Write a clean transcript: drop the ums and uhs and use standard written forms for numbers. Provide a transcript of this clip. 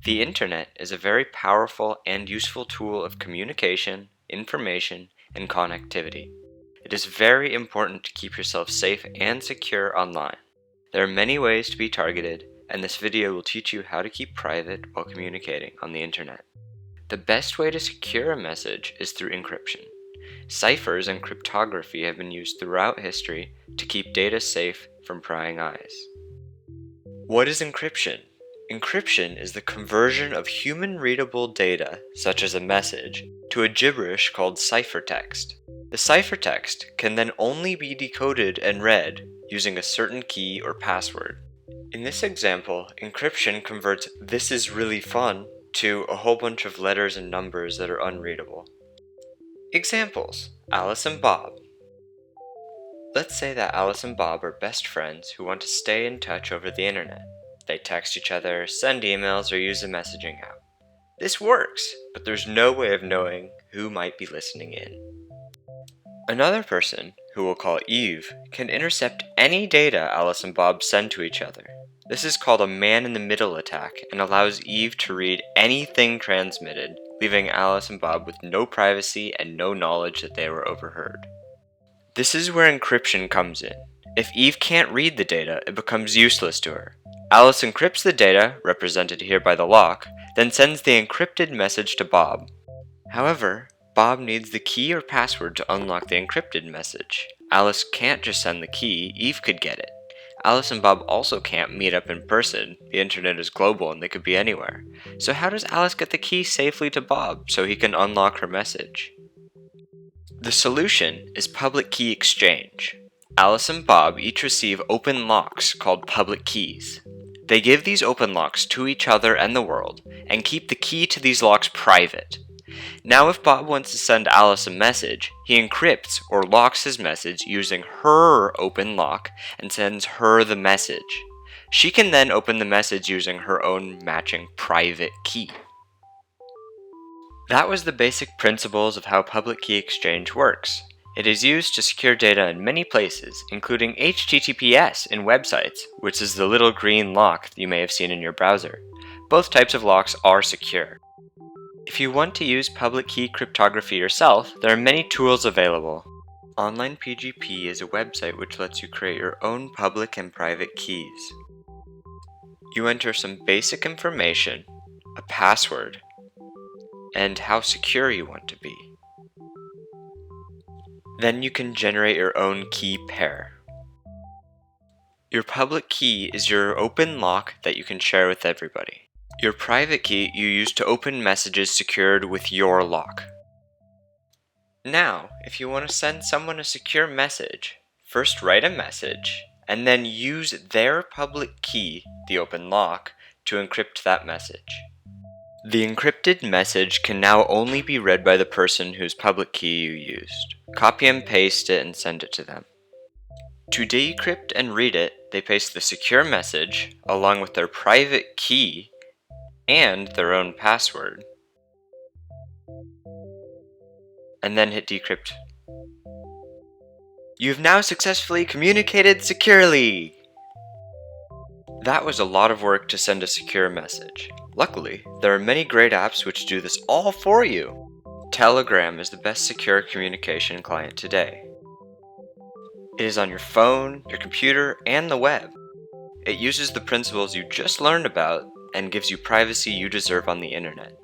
The internet is a very powerful and useful tool of communication, information, and connectivity. It is very important to keep yourself safe and secure online. There are many ways to be targeted, and this video will teach you how to keep private while communicating on the internet. The best way to secure a message is through encryption. Ciphers and cryptography have been used throughout history to keep data safe from prying eyes. What is encryption? Encryption is the conversion of human-readable data, such as a message, to a gibberish called ciphertext. The ciphertext can then only be decoded and read using a certain key or password. In this example, encryption converts "this is really fun" to a whole bunch of letters and numbers that are unreadable. Examples: Alice and Bob. Let's say that Alice and Bob are best friends who want to stay in touch over the internet. They text each other, send emails, or use a messaging app. This works, but there's no way of knowing who might be listening in. Another person, who we'll call Eve, can intercept any data Alice and Bob send to each other. This is called a man-in-the-middle attack and allows Eve to read anything transmitted, leaving Alice and Bob with no privacy and no knowledge that they were overheard. This is where encryption comes in. If Eve can't read the data, it becomes useless to her. Alice encrypts the data, represented here by the lock, then sends the encrypted message to Bob. However, Bob needs the key or password to unlock the encrypted message. Alice can't just send the key, Eve could get it. Alice and Bob also can't meet up in person. The internet is global and they could be anywhere. So how does Alice get the key safely to Bob so he can unlock her message? The solution is public key exchange. Alice and Bob each receive open locks called public keys. They give these open locks to each other and the world, and keep the key to these locks private. Now if Bob wants to send Alice a message, he encrypts or locks his message using her open lock and sends her the message. She can then open the message using her own matching private key. That was the basic principles of how public key exchange works. It is used to secure data in many places, including HTTPS in websites, which is the little green lock that you may have seen in your browser. Both types of locks are secure. If you want to use public key cryptography yourself, there are many tools available. Online PGP is a website which lets you create your own public and private keys. You enter some basic information, a password, and how secure you want to be. Then you can generate your own key pair. Your public key is your open lock that you can share with everybody. Your private key you use to open messages secured with your lock. Now, if you want to send someone a secure message, first write a message, and then use their public key, the open lock, to encrypt that message. The encrypted message can now only be read by the person whose public key you used. Copy and paste it and send it to them. To decrypt and read it, they paste the secure message along with their private key and their own password, and then hit decrypt. You've now successfully communicated securely! That was a lot of work to send a secure message. Luckily, there are many great apps which do this all for you. Telegram is the best secure communication client today. It is on your phone, your computer, and the web. It uses the principles you just learned about and gives you privacy you deserve on the internet.